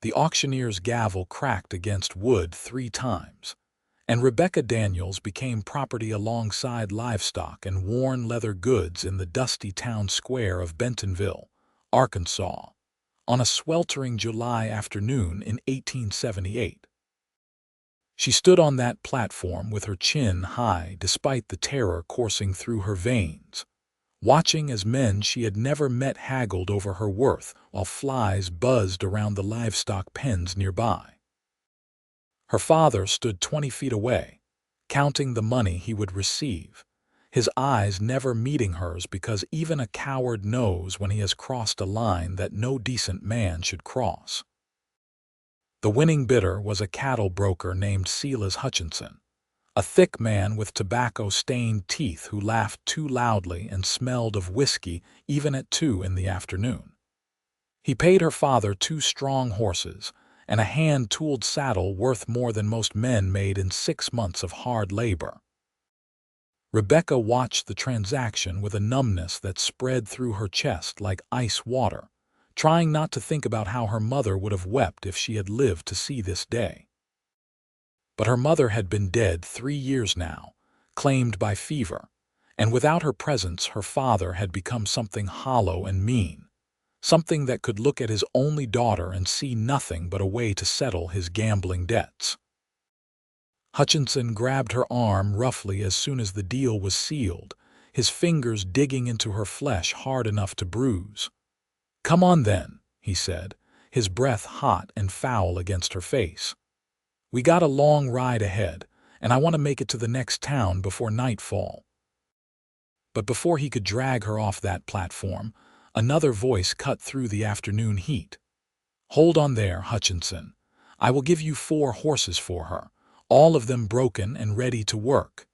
The auctioneer's gavel cracked against wood 3 times, and Rebecca Daniels became property alongside livestock and worn leather goods in the dusty town square of Bentonville, Arkansas, on a sweltering July afternoon in 1878. She stood on that platform with her chin high despite the terror coursing through her veins, watching as men she had never met haggled over her worth while flies buzzed around the livestock pens nearby. Her father stood 20 feet away, counting the money he would receive, his eyes never meeting hers because even a coward knows when he has crossed a line that no decent man should cross. The winning bidder was a cattle broker named Silas Hutchinson, a thick man with tobacco-stained teeth who laughed too loudly and smelled of whiskey even at 2 in the afternoon. He paid her father 2 strong horses and a hand-tooled saddle worth more than most men made in 6 months of hard labor. Rebecca watched the transaction with a numbness that spread through her chest like ice water, trying not to think about how her mother would have wept if she had lived to see this day. But her mother had been dead 3 years now, claimed by fever, and without her presence her father had become something hollow and mean, something that could look at his only daughter and see nothing but a way to settle his gambling debts. Hutchinson grabbed her arm roughly as soon as the deal was sealed, his fingers digging into her flesh hard enough to bruise. "Come on then," he said, his breath hot and foul against her face. "We got a long ride ahead, and I want to make it to the next town before nightfall." But before he could drag her off that platform, another voice cut through the afternoon heat. "Hold on there, Hutchinson. I will give you 4 horses for her, all of them broken and ready to work."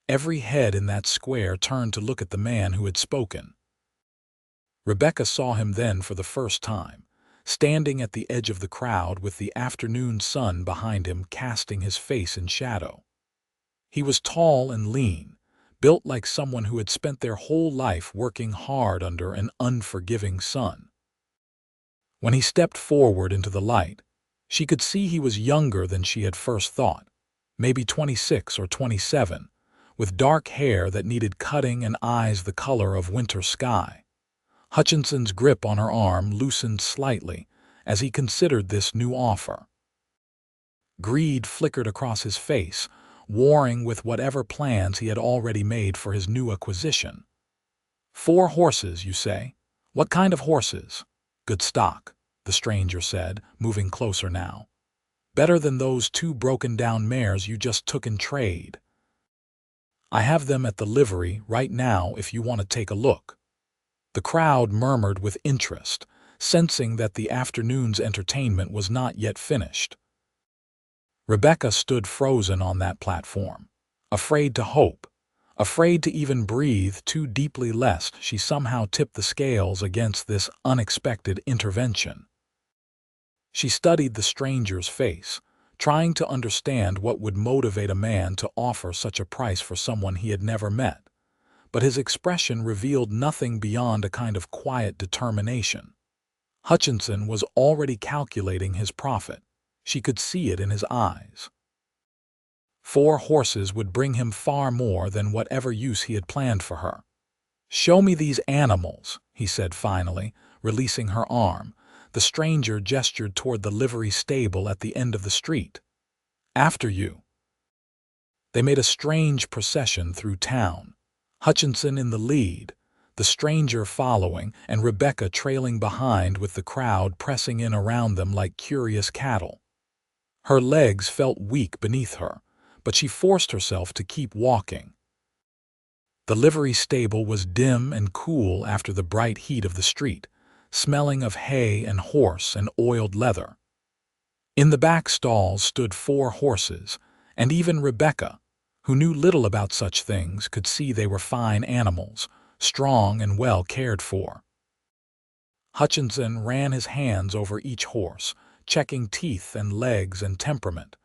Every head in that square turned to look at the man who had spoken. Rebecca saw him then for the first time, standing at the edge of the crowd with the afternoon sun behind him casting his face in shadow. He was tall and lean, built like someone who had spent their whole life working hard under an unforgiving sun. When he stepped forward into the light, she could see he was younger than she had first thought, maybe 26 or 27, with dark hair that needed cutting and eyes the color of winter sky. Hutchinson's grip on her arm loosened slightly as he considered this new offer. Greed flickered across his face, warring with whatever plans he had already made for his new acquisition. 4 horses, you say? What kind of horses?" "Good stock," the stranger said, moving closer now. "Better than those 2 broken-down mares you just took in trade. I have them at the livery right now if you want to take a look." The crowd murmured with interest, sensing that the afternoon's entertainment was not yet finished. Rebecca stood frozen on that platform, afraid to hope, afraid to even breathe too deeply lest she somehow tip the scales against this unexpected intervention. She studied the stranger's face, trying to understand what would motivate a man to offer such a price for someone he had never met. But his expression revealed nothing beyond a kind of quiet determination. Hutchinson was already calculating his profit. She could see it in his eyes. 4 horses would bring him far more than whatever use he had planned for her. "Show me these animals," he said finally, releasing her arm. The stranger gestured toward the livery stable at the end of the street. "After you." They made a strange procession through town, Hutchinson in the lead, the stranger following, and Rebecca trailing behind with the crowd pressing in around them like curious cattle. Her legs felt weak beneath her, but she forced herself to keep walking. The livery stable was dim and cool after the bright heat of the street, smelling of hay and horse and oiled leather. In the back stalls stood 4 horses, and even Rebecca, who knew little about such things, could see they were fine animals, strong and well cared for. Hutchinson ran his hands over each horse, checking teeth and legs and temperament.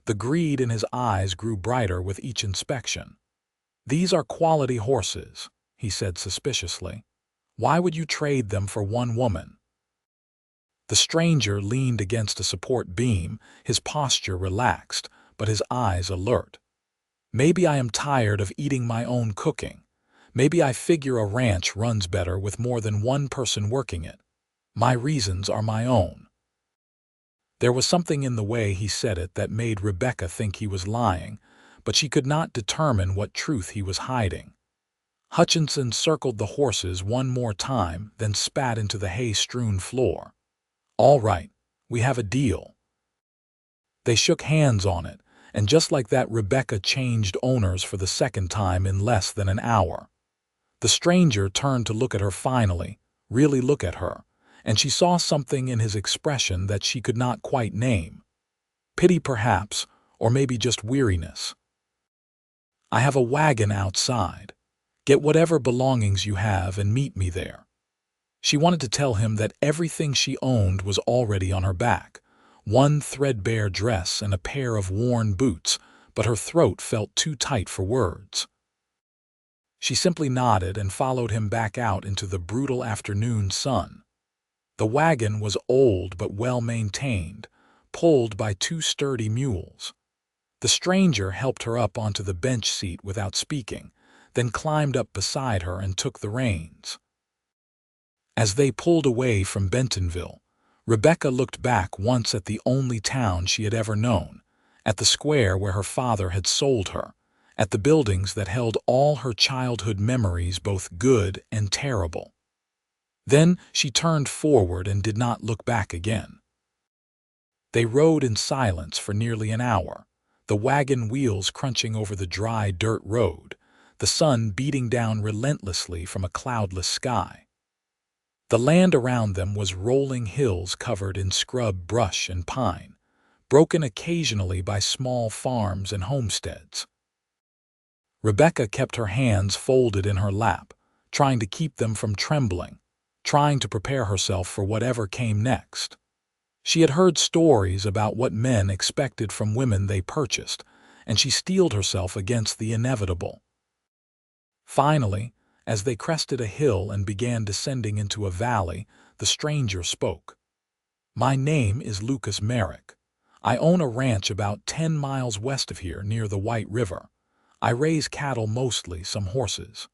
The greed in his eyes grew brighter with each inspection. "These are quality horses," he said suspiciously. "Why would you trade them for one woman?" The stranger leaned against a support beam, his posture relaxed, but his eyes alert. Maybe I am tired of eating my own cooking. Maybe I figure a ranch runs better with more than one person working it. My reasons are my own. There was something in the way he said it that made Rebecca think he was lying, but she could not determine what truth he was hiding. Hutchinson circled the horses one more time, then spat into the hay-strewn floor. "All right, we have a deal." They shook hands on it, and just like that, Rebecca changed owners for the second time in less than an hour. The stranger turned to look at her finally, really look at her, and she saw something in his expression that she could not quite name. Pity perhaps, or maybe just weariness. "I have a wagon outside. Get whatever belongings you have and meet me there." She wanted to tell him that everything she owned was already on her back, one threadbare dress and a pair of worn boots, but her throat felt too tight for words. She simply nodded and followed him back out into the brutal afternoon sun. The wagon was old but well-maintained, pulled by two sturdy mules. The stranger helped her up onto the bench seat without speaking, then climbed up beside her and took the reins. As they pulled away from Bentonville, Rebecca looked back once at the only town she had ever known, at the square where her father had sold her, at the buildings that held all her childhood memories, both good and terrible. Then she turned forward and did not look back again. They rode in silence for nearly an hour, the wagon wheels crunching over the dry dirt road, the sun beating down relentlessly from a cloudless sky. The land around them was rolling hills covered in scrub, brush, and pine, broken occasionally by small farms and homesteads. Rebecca kept her hands folded in her lap, trying to keep them from trembling, trying to prepare herself for whatever came next. She had heard stories about what men expected from women they purchased, and she steeled herself against the inevitable. Finally, as they crested a hill and began descending into a valley, the stranger spoke. "My name is Lucas Merrick. I own a ranch about 10 miles west of here near the White River. I raise cattle mostly, some horses."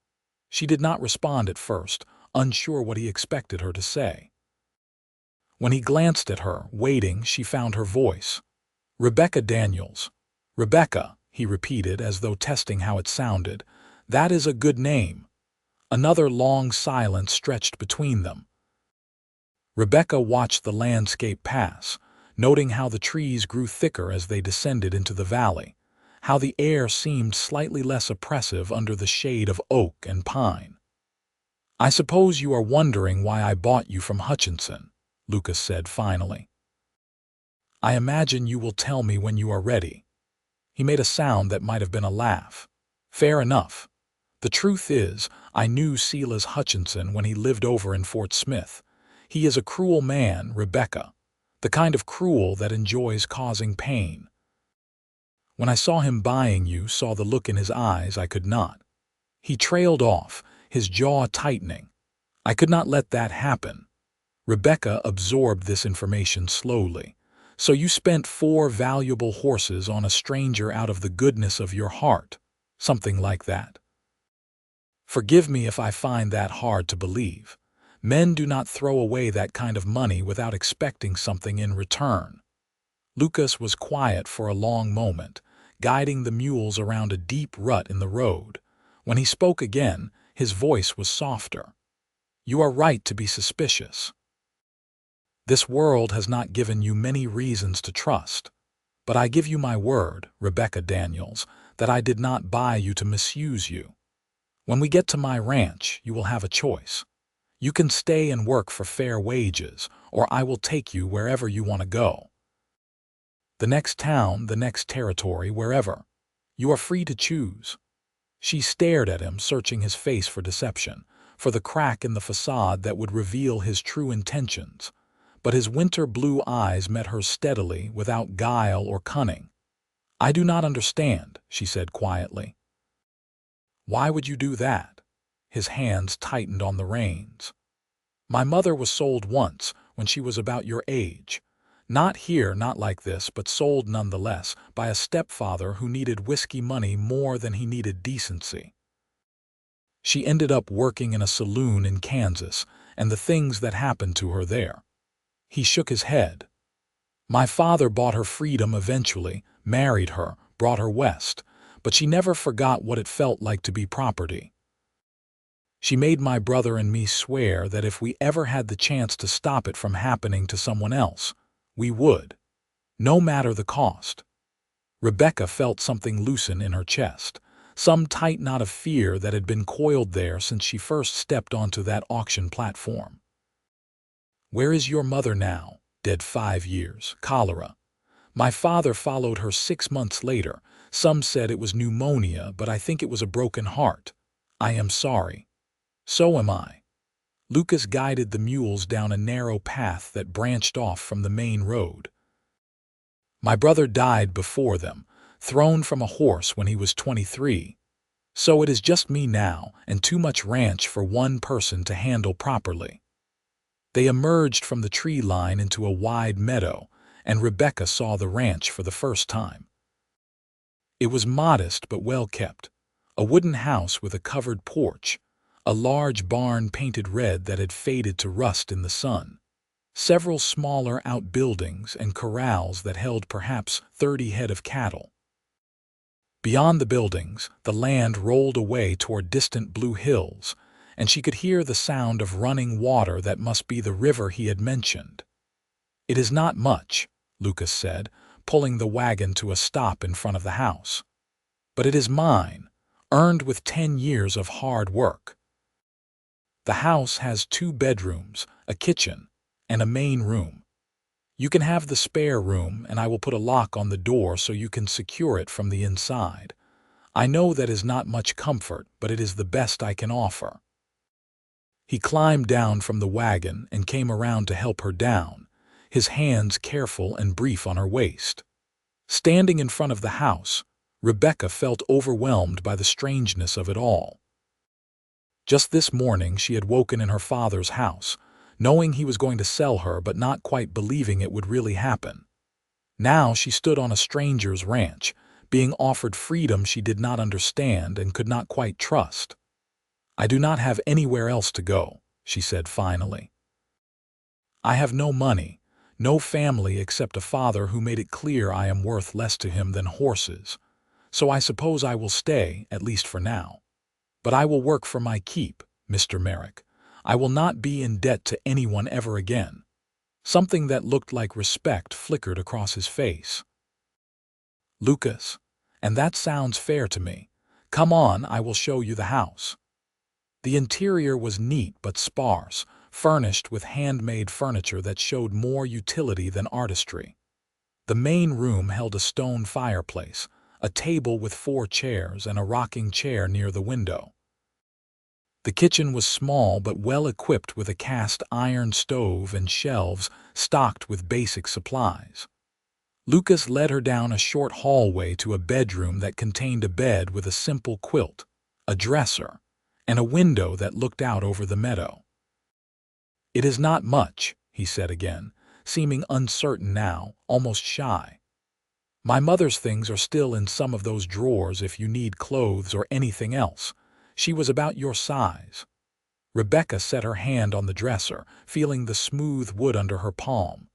She did not respond at first, unsure what he expected her to say. When he glanced at her, waiting, she found her voice. "Rebecca Daniels." "Rebecca," he repeated as though testing how it sounded. "That is a good name." Another long silence stretched between them. Rebecca watched the landscape pass, noting how the trees grew thicker as they descended into the valley, how the air seemed slightly less oppressive under the shade of oak and pine. "I suppose you are wondering why I bought you from Hutchinson," Lucas said finally. "I imagine you will tell me when you are ready." He made a sound that might have been a laugh. "Fair enough. The truth is, I knew Silas Hutchinson when he lived over in Fort Smith. He is a cruel man, Rebecca, the kind of cruel that enjoys causing pain. When I saw him buying you, saw the look in his eyes, I could not." He trailed off, his jaw tightening. "I could not let that happen." Rebecca absorbed this information slowly. "So you spent 4 valuable horses on a stranger out of the goodness of your heart, something like that." "Forgive me if I find that hard to believe. Men do not throw away that kind of money without expecting something in return." Lucas was quiet for a long moment, guiding the mules around a deep rut in the road. When he spoke again, his voice was softer. "You are right to be suspicious. This world has not given you many reasons to trust. But I give you my word, Rebecca Daniels, that I did not buy you to misuse you. When we get to my ranch, you will have a choice. You can stay and work for fair wages, or I will take you wherever you want to go. The next town, the next territory, wherever. You are free to choose." She stared at him, searching his face for deception, for the crack in the facade that would reveal his true intentions. But his winter blue eyes met hers steadily, without guile or cunning. "I do not understand," she said quietly. "Why would you do that?" His hands tightened on the reins. "My mother was sold once, when she was about your age. Not here, not like this, but sold nonetheless, by a stepfather who needed whiskey money more than he needed decency. She ended up working in a saloon in Kansas, and the things that happened to her there. He shook his head. My father bought her freedom eventually, married her, brought her west, but she never forgot what it felt like to be property. She made my brother and me swear that if we ever had the chance to stop it from happening to someone else, we would, no matter the cost. Rebecca felt something loosen in her chest, some tight knot of fear that had been coiled there since she first stepped onto that auction platform. Where is your mother now? Dead 5 years, cholera. My father followed her 6 months later. Some said it was pneumonia, but I think it was a broken heart. I am sorry. So am I. Lucas guided the mules down a narrow path that branched off from the main road. My brother died before them, thrown from a horse when he was 23. So it is just me now, and too much ranch for one person to handle properly. They emerged from the tree line into a wide meadow, and Rebecca saw the ranch for the first time. It was modest but well kept, a wooden house with a covered porch, a large barn painted red that had faded to rust in the sun, several smaller outbuildings and corrals that held perhaps 30 head of cattle. Beyond the buildings, the land rolled away toward distant blue hills, and she could hear the sound of running water that must be the river he had mentioned. It is not much, Lucas said, pulling the wagon to a stop in front of the house. But it is mine, earned with 10 years of hard work. The house has 2 bedrooms, a kitchen, and a main room. You can have the spare room, and I will put a lock on the door so you can secure it from the inside. I know that is not much comfort, but it is the best I can offer. He climbed down from the wagon and came around to help her down, his hands careful and brief on her waist. Standing in front of the house, Rebecca felt overwhelmed by the strangeness of it all. Just this morning she had woken in her father's house, knowing he was going to sell her but not quite believing it would really happen. Now she stood on a stranger's ranch, being offered freedom she did not understand and could not quite trust. I do not have anywhere else to go, she said finally. I have no money, no family except a father who made it clear I am worth less to him than horses, so I suppose I will stay, at least for now. But I will work for my keep, Mr. Merrick. I will not be in debt to anyone ever again. Something that looked like respect flickered across his face. Lucas, and that sounds fair to me. Come on, I will show you the house. The interior was neat but sparse, furnished with handmade furniture that showed more utility than artistry. The main room held a stone fireplace, a table with 4 chairs, and a rocking chair near the window. The kitchen was small but well equipped with a cast iron stove and shelves stocked with basic supplies. Lucas led her down a short hallway to a bedroom that contained a bed with a simple quilt, a dresser, and a window that looked out over the meadow. It is not much, he said again, seeming uncertain now, almost shy. My mother's things are still in some of those drawers if you need clothes or anything else. She was about your size. Rebecca set her hand on the dresser, feeling the smooth wood under her palm.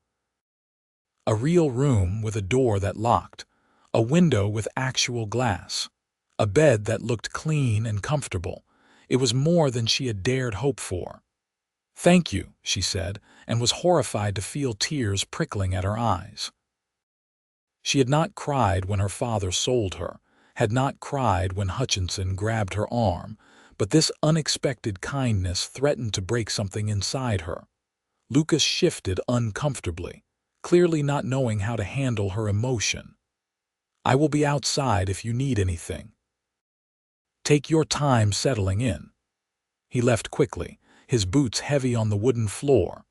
A real room with a door that locked, a window with actual glass, a bed that looked clean and comfortable. It was more than she had dared hope for. Thank you, she said, and was horrified to feel tears prickling at her eyes. She had not cried when her father sold her, had not cried when Hutchinson grabbed her arm, but this unexpected kindness threatened to break something inside her. Lucas shifted uncomfortably, clearly not knowing how to handle her emotion. I will be outside if you need anything. Take your time settling in. He left quickly, his boots heavy on the wooden floor.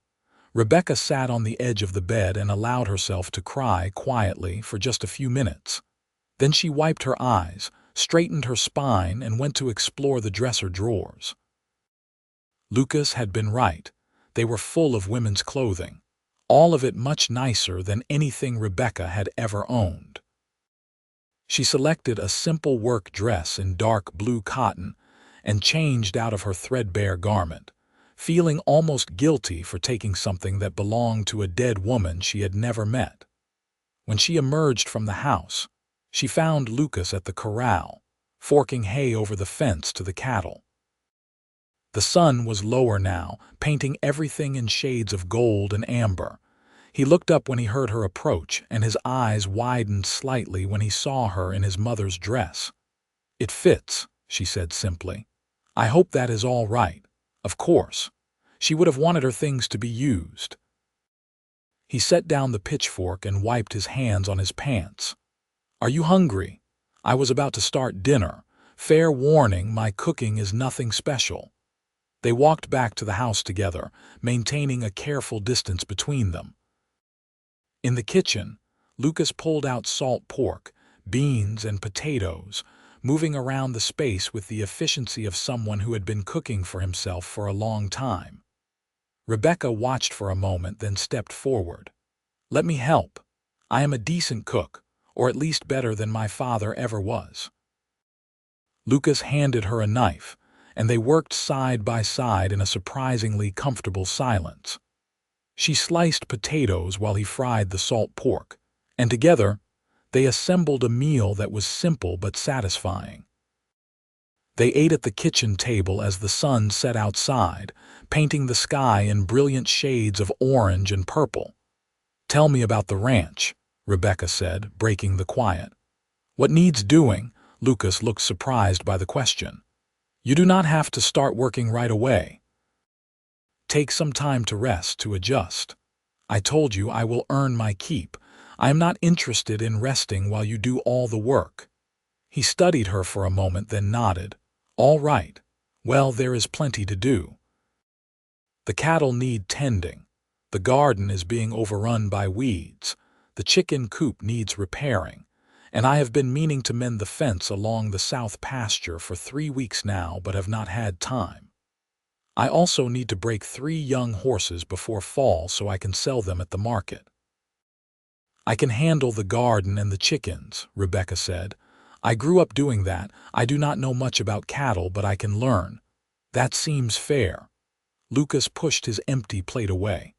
Rebecca sat on the edge of the bed and allowed herself to cry quietly for just a few minutes. Then she wiped her eyes, straightened her spine, and went to explore the dresser drawers. Lucas had been right. They were full of women's clothing. all of it much nicer than anything Rebecca had ever owned. She selected a simple work dress in dark blue cotton and changed out of her threadbare garment, feeling almost guilty for taking something that belonged to a dead woman she had never met. When she emerged from the house, she found Lucas at the corral, forking hay over the fence to the cattle. The sun was lower now, painting everything in shades of gold and amber. He looked up when he heard her approach, and his eyes widened slightly when he saw her in his mother's dress. "It fits," she said simply. "I hope that is all right. Of course. She would have wanted her things to be used." He set down the pitchfork and wiped his hands on his pants. "Are you hungry? I was about to start dinner. Fair warning, my cooking is nothing special." They walked back to the house together, maintaining a careful distance between them. In the kitchen, Lucas pulled out salt pork, beans, and potatoes, moving around the space with the efficiency of someone who had been cooking for himself for a long time. Rebecca watched for a moment, then stepped forward. "Let me help. I am a decent cook, or at least better than my father ever was." Lucas handed her a knife, and they worked side by side in a surprisingly comfortable silence. She sliced potatoes while he fried the salt pork, and together, they assembled a meal that was simple but satisfying. They ate at the kitchen table as the sun set outside, painting the sky in brilliant shades of orange and purple. "Tell me about the ranch," Rebecca said, breaking the quiet. "What needs doing?" Lucas looked surprised by the question. "You do not have to start working right away. Take some time to rest, to adjust. I told you I will earn my keep. I am not interested in resting while you do all the work." He studied her for a moment, then nodded. "All right. Well, there is plenty to do. The cattle need tending. The garden is being overrun by weeds. The chicken coop needs repairing. And I have been meaning to mend the fence along the south pasture for 3 weeks now, but have not had time. I also need to break 3 young horses before fall so I can sell them at the market." "I can handle the garden and the chickens," Rebecca said. "I grew up doing that. I do not know much about cattle, but I can learn." "That seems fair." Lucas pushed his empty plate away.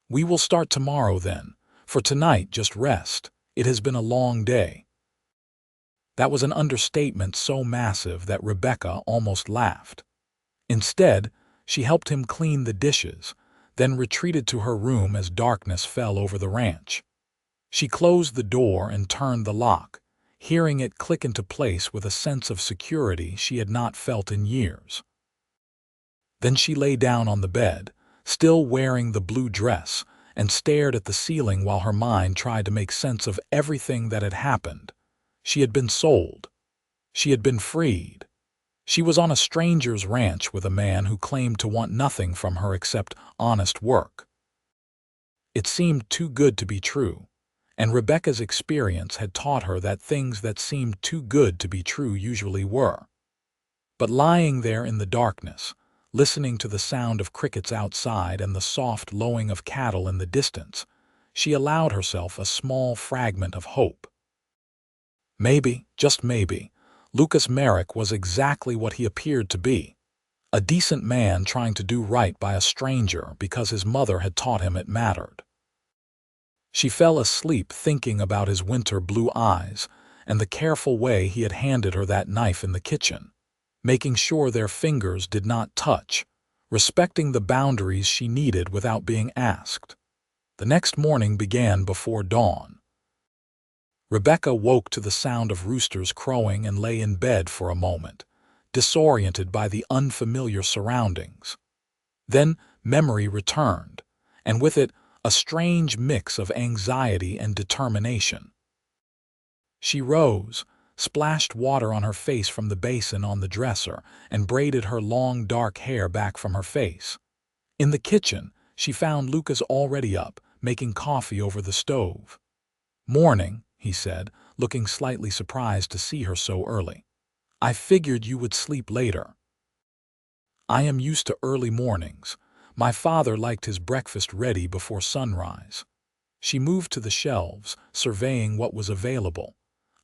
"We will start tomorrow then. For tonight, just rest. It has been a long day." That was an understatement so massive that Rebecca almost laughed. Instead, she helped him clean the dishes, then retreated to her room as darkness fell over the ranch. She closed the door and turned the lock, hearing it click into place with a sense of security she had not felt in years. Then she lay down on the bed, still wearing the blue dress, and stared at the ceiling while her mind tried to make sense of everything that had happened. She had been sold. She had been freed. She was on a stranger's ranch with a man who claimed to want nothing from her except honest work. It seemed too good to be true, and Rebecca's experience had taught her that things that seemed too good to be true usually were. But lying there in the darkness, listening to the sound of crickets outside and the soft lowing of cattle in the distance, she allowed herself a small fragment of hope. Maybe, just maybe, Lucas Merrick was exactly what he appeared to be, a decent man trying to do right by a stranger because his mother had taught him it mattered. She fell asleep thinking about his winter blue eyes and the careful way he had handed her that knife in the kitchen, making sure their fingers did not touch, respecting the boundaries she needed without being asked. The next morning began before dawn. Rebecca woke to the sound of roosters crowing and lay in bed for a moment, disoriented by the unfamiliar surroundings. Then memory returned, and with it a strange mix of anxiety and determination. She rose, splashed water on her face from the basin on the dresser, and braided her long dark hair back from her face. In the kitchen, she found Lucas already up, making coffee over the stove. "Morning," he said, looking slightly surprised to see her so early. "I figured you would sleep later." "I am used to early mornings, My father liked his breakfast ready before sunrise. She moved to the shelves, surveying what was available.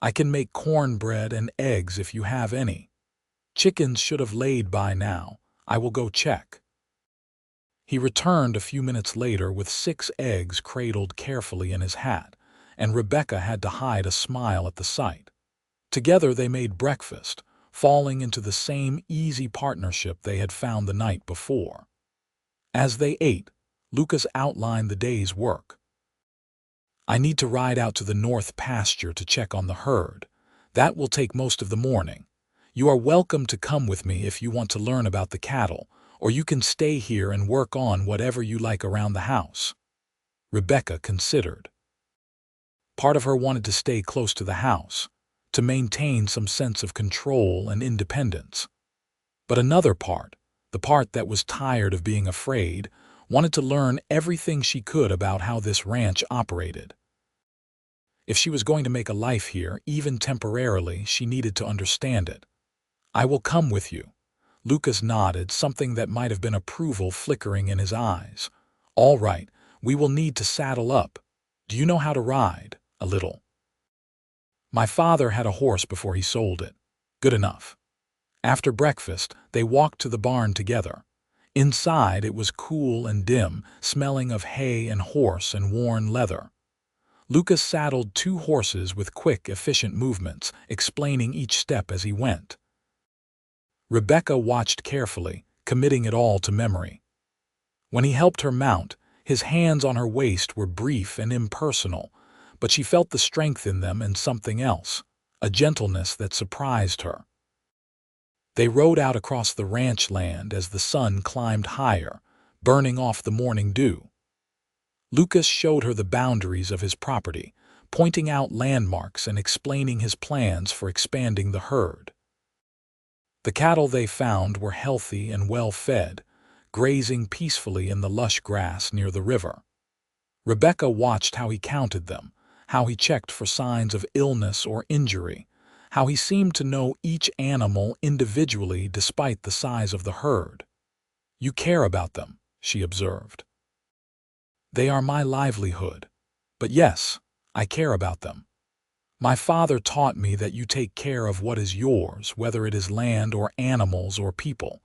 I can make cornbread and eggs if you have any. Chickens should have laid by now. I will go check. He returned a few minutes later with 6 eggs cradled carefully in his hat, and Rebecca had to hide a smile at the sight. Together they made breakfast, falling into the same easy partnership they had found the night before. As they ate, Lucas outlined the day's work. I need to ride out to the north pasture to check on the herd. That will take most of the morning. You are welcome to come with me if you want to learn about the cattle, or you can stay here and work on whatever you like around the house. Rebecca considered. Part of her wanted to stay close to the house, to maintain some sense of control and independence. But another part, the part that was tired of being afraid, wanted to learn everything she could about how this ranch operated. If she was going to make a life here, even temporarily, she needed to understand it. I will come with you. Lucas nodded, something that might have been approval flickering in his eyes. All right, we will need to saddle up. Do you know how to ride? A little. My father had a horse before he sold it. Good enough. After breakfast, they walked to the barn together. Inside, it was cool and dim, smelling of hay and horse and worn leather. Lucas saddled 2 horses with quick, efficient movements, explaining each step as he went. Rebecca watched carefully, committing it all to memory. When he helped her mount, his hands on her waist were brief and impersonal, but she felt the strength in them and something else, a gentleness that surprised her. They rode out across the ranch land as the sun climbed higher, burning off the morning dew. Lucas showed her the boundaries of his property, pointing out landmarks and explaining his plans for expanding the herd. The cattle they found were healthy and well-fed, grazing peacefully in the lush grass near the river. Rebecca watched how he counted them, how he checked for signs of illness or injury, how he seemed to know each animal individually despite the size of the herd. You care about them, she observed. They are my livelihood. But yes, I care about them. My father taught me that you take care of what is yours, whether it is land or animals or people.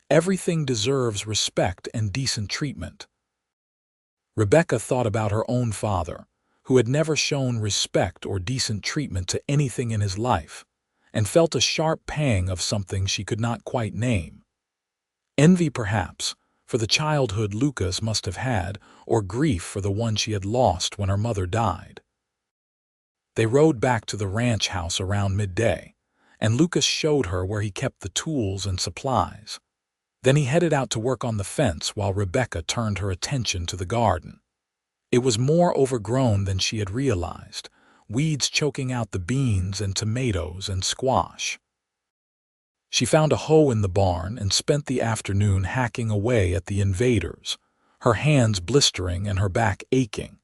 Everything deserves respect and decent treatment. Rebecca thought about her own father, who had never shown respect or decent treatment to anything in his life, and felt a sharp pang of something she could not quite name. Envy, perhaps, for the childhood Lucas must have had, or grief for the one she had lost when her mother died. They rode back to the ranch house around midday, and Lucas showed her where he kept the tools and supplies. Then he headed out to work on the fence while Rebecca turned her attention to the garden. It was more overgrown than she had realized, weeds choking out the beans and tomatoes and squash. She found a hoe in the barn and spent the afternoon hacking away at the invaders, her hands blistering and her back aching,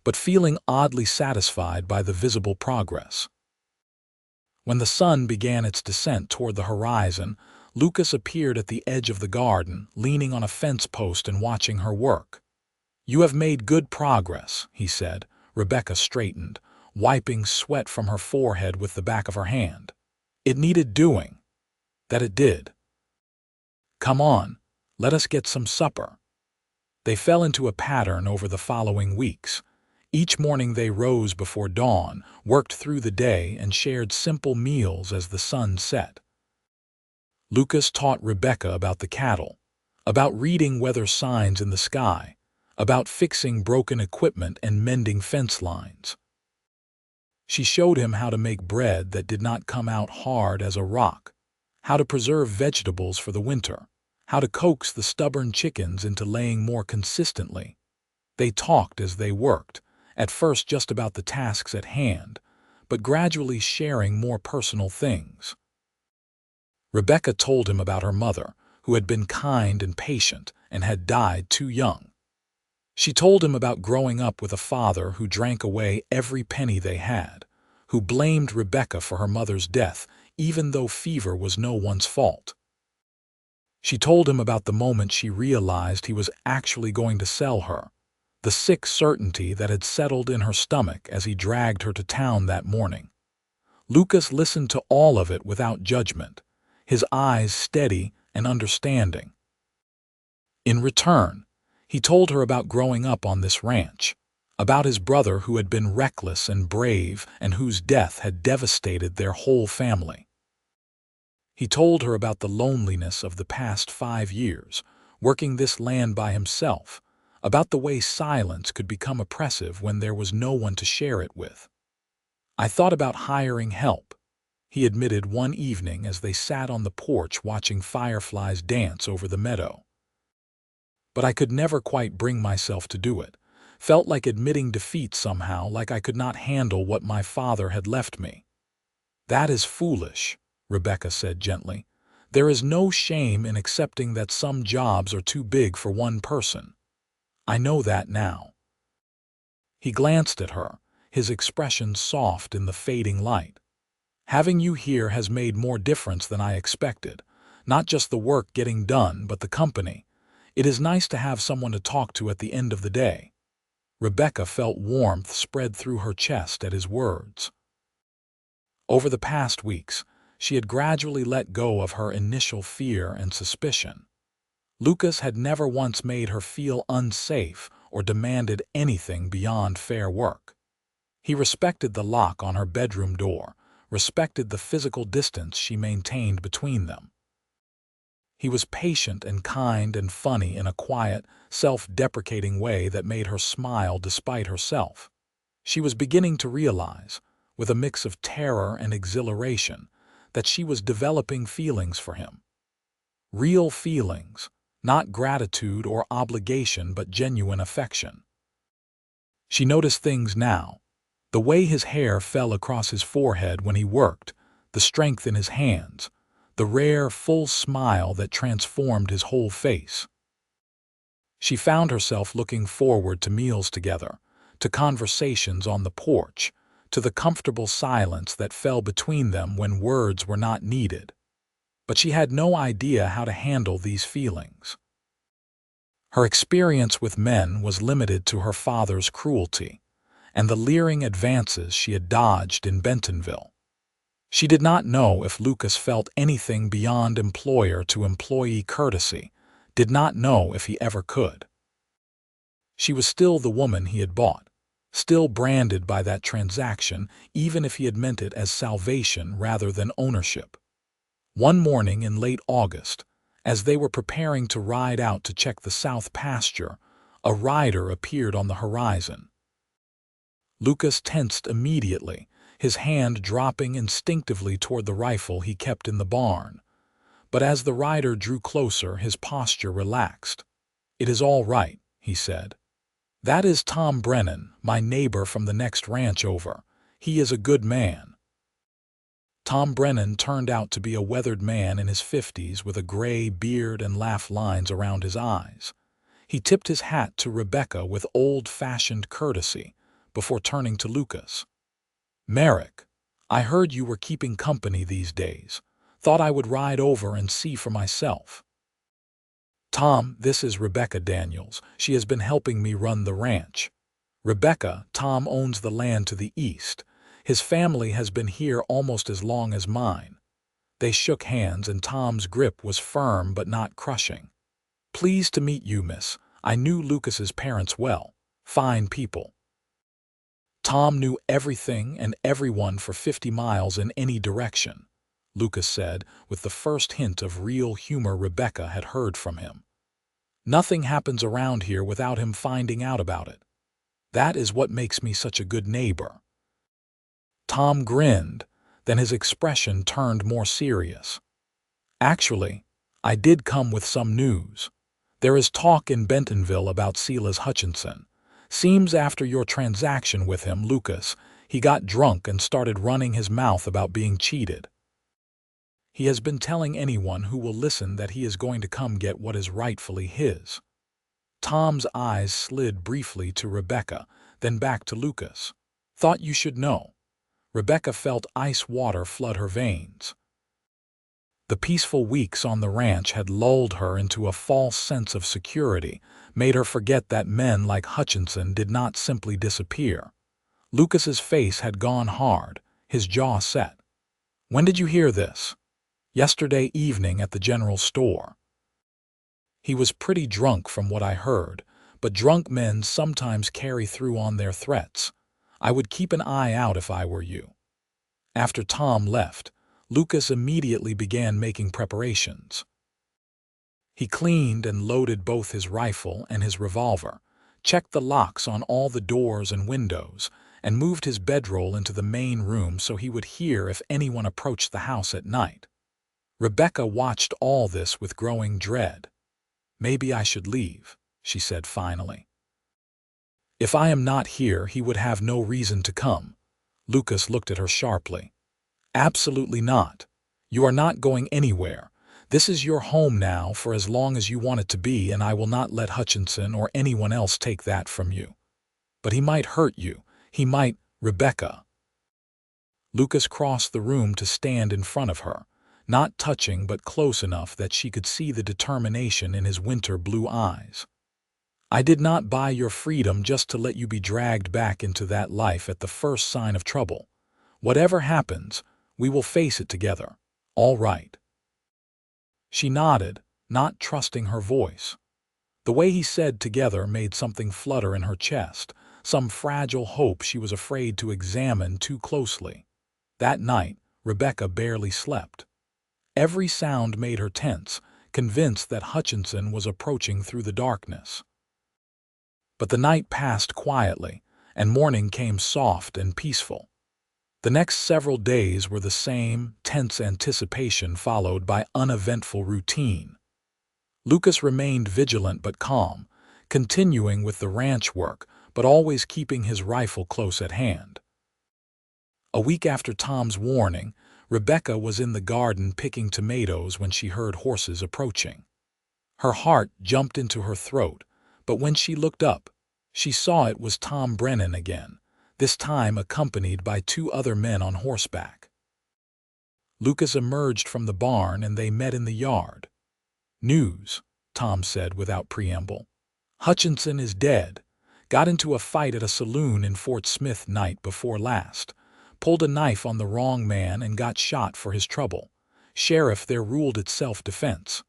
but feeling oddly satisfied by the visible progress. When the sun began its descent toward the horizon, Lucas appeared at the edge of the garden, leaning on a fence post and watching her work. You have made good progress, he said. Rebecca straightened, wiping sweat from her forehead with the back of her hand. It needed doing. That it did. Come on, let us get some supper. They fell into a pattern over the following weeks. Each morning they rose before dawn, worked through the day, and shared simple meals as the sun set. Lucas taught Rebecca about the cattle, about reading weather signs in the sky, about fixing broken equipment and mending fence lines. She showed him how to make bread that did not come out hard as a rock, how to preserve vegetables for the winter, how to coax the stubborn chickens into laying more consistently. They talked as they worked, at first just about the tasks at hand, but gradually sharing more personal things. Rebecca told him about her mother, who had been kind and patient and had died too young. She told him about growing up with a father who drank away every penny they had, who blamed Rebecca for her mother's death, even though fever was no one's fault. She told him about the moment she realized he was actually going to sell her, the sick certainty that had settled in her stomach as he dragged her to town that morning. Lucas listened to all of it without judgment, his eyes steady and understanding. In return, he told her about growing up on this ranch, about his brother who had been reckless and brave and whose death had devastated their whole family. He told her about the loneliness of the past 5 years, working this land by himself, about the way silence could become oppressive when there was no one to share it with. "I thought about hiring help," he admitted one evening as they sat on the porch watching fireflies dance over the meadow. "But I could never quite bring myself to do it. Felt like admitting defeat somehow, like I could not handle what my father had left me." "That is foolish," Rebecca said gently. "There is no shame in accepting that some jobs are too big for one person. I know that now." He glanced at her, his expression soft in the fading light. "Having you here has made more difference than I expected. Not just the work getting done, but the company. It is nice to have someone to talk to at the end of the day." Rebecca felt warmth spread through her chest at his words. Over the past weeks, she had gradually let go of her initial fear and suspicion. Lucas had never once made her feel unsafe or demanded anything beyond fair work. He respected the lock on her bedroom door, respected the physical distance she maintained between them. He was patient and kind and funny in a quiet, self-deprecating way that made her smile despite herself. She was beginning to realize, with a mix of terror and exhilaration, that she was developing feelings for him. Real feelings, not gratitude or obligation but genuine affection. She noticed things now, the way his hair fell across his forehead when he worked, the strength in his hands, the rare, full smile that transformed his whole face. She found herself looking forward to meals together, to conversations on the porch, to the comfortable silence that fell between them when words were not needed. But she had no idea how to handle these feelings. Her experience with men was limited to her father's cruelty and the leering advances she had dodged in Bentonville. She did not know if Lucas felt anything beyond employer-to-employee courtesy, did not know if he ever could. She was still the woman he had bought, still branded by that transaction, even if he had meant it as salvation rather than ownership. One morning in late August, as they were preparing to ride out to check the south pasture, a rider appeared on the horizon. Lucas tensed immediately, his hand dropping instinctively toward the rifle he kept in the barn. But as the rider drew closer, his posture relaxed. "It is all right," he said. "That is Tom Brennan, my neighbor from the next ranch over. He is a good man." Tom Brennan turned out to be a weathered man in his 50s with a gray beard and laugh lines around his eyes. He tipped his hat to Rebecca with old-fashioned courtesy before turning to Lucas. "Merrick, I heard you were keeping company these days. Thought I would ride over and see for myself." "Tom, this is Rebecca Daniels. She has been helping me run the ranch." "Rebecca, Tom owns the land to the east. His family has been here almost as long as mine." They shook hands and Tom's grip was firm but not crushing. "Pleased to meet you, miss. I knew Lucas's parents well. Fine people." Tom knew everything and everyone for 50 miles in any direction, Lucas said, with the first hint of real humor Rebecca had heard from him. "Nothing happens around here without him finding out about it. That is what makes me such a good neighbor." Tom grinned, then his expression turned more serious. "Actually, I did come with some news. There is talk in Bentonville about Silas Hutchinson. Seems after your transaction with him, Lucas, he got drunk and started running his mouth about being cheated. He has been telling anyone who will listen that he is going to come get what is rightfully his." Tom's eyes slid briefly to Rebecca, then back to Lucas. "Thought you should know." Rebecca felt ice water flood her veins. The peaceful weeks on the ranch had lulled her into a false sense of security, made her forget that men like Hutchinson did not simply disappear. Lucas's face had gone hard, his jaw set. "When did you hear this?" "Yesterday evening at the general store." "He was pretty drunk from what I heard, but drunk men sometimes carry through on their threats. I would keep an eye out if I were you." After Tom left, Lucas immediately began making preparations. He cleaned and loaded both his rifle and his revolver, checked the locks on all the doors and windows, and moved his bedroll into the main room so he would hear if anyone approached the house at night. Rebecca watched all this with growing dread. "Maybe I should leave," she said finally. "If I am not here, he would have no reason to come." Lucas looked at her sharply. "Absolutely not. You are not going anywhere. This is your home now for as long as you want it to be, and I will not let Hutchinson or anyone else take that from you." "But he might hurt you. He might—" "Rebecca." Lucas crossed the room to stand in front of her, not touching but close enough that she could see the determination in his winter blue eyes. "I did not buy your freedom just to let you be dragged back into that life at the first sign of trouble. Whatever happens, we will face it together. All right?" She nodded, not trusting her voice. The way he said "together" made something flutter in her chest, some fragile hope she was afraid to examine too closely. That night, Rebecca barely slept. Every sound made her tense, convinced that Hutchinson was approaching through the darkness. But the night passed quietly, and morning came soft and peaceful. The next several days were the same tense anticipation followed by uneventful routine. Lucas remained vigilant but calm, continuing with the ranch work but always keeping his rifle close at hand. A week after Tom's warning, Rebecca was in the garden picking tomatoes when she heard horses approaching. Her heart jumped into her throat, but when she looked up, she saw it was Tom Brennan again, this time accompanied by 2 other men on horseback. Lucas emerged from the barn and they met in the yard. "News," Tom said without preamble. "Hutchinson is dead. Got into a fight at a saloon in Fort Smith night before last. Pulled a knife on the wrong man and got shot for his trouble. Sheriff there ruled it self-defense.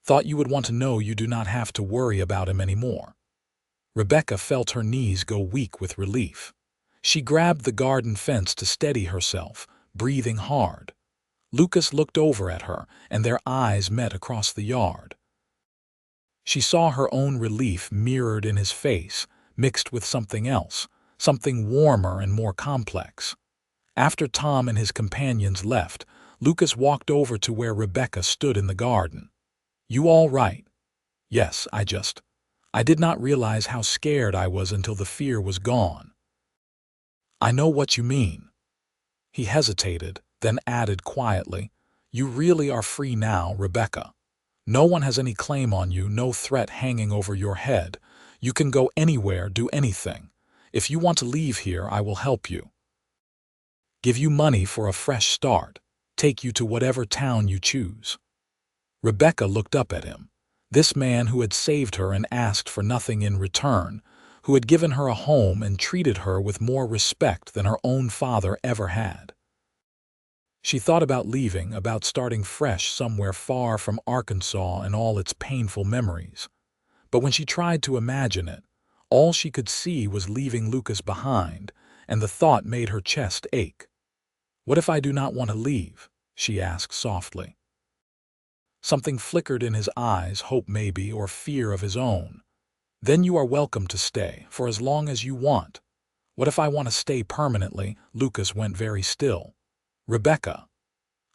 Thought you would want to know you do not have to worry about him anymore." Rebecca felt her knees go weak with relief. She grabbed the garden fence to steady herself, breathing hard. Lucas looked over at her, and their eyes met across the yard. She saw her own relief mirrored in his face, mixed with something else, something warmer and more complex. After Tom and his companions left, Lucas walked over to where Rebecca stood in the garden. "You all right?" "Yes, I did not realize how scared I was until the fear was gone." "I know what you mean." He hesitated, then added quietly, "You really are free now, Rebecca. No one has any claim on you, no threat hanging over your head. You can go anywhere, do anything. If you want to leave here, I will help you. Give you money for a fresh start. Take you to whatever town you choose." Rebecca looked up at him. This man who had saved her and asked for nothing in return, who had given her a home and treated her with more respect than her own father ever had. She thought about leaving, about starting fresh somewhere far from Arkansas and all its painful memories. But when she tried to imagine it, all she could see was leaving Lucas behind, and the thought made her chest ache. "What if I do not want to leave?" she asked softly. Something flickered in his eyes, hope maybe, or fear of his own. "Then you are welcome to stay, for as long as you want." "What if I want to stay permanently?" Lucas went very still. "Rebecca,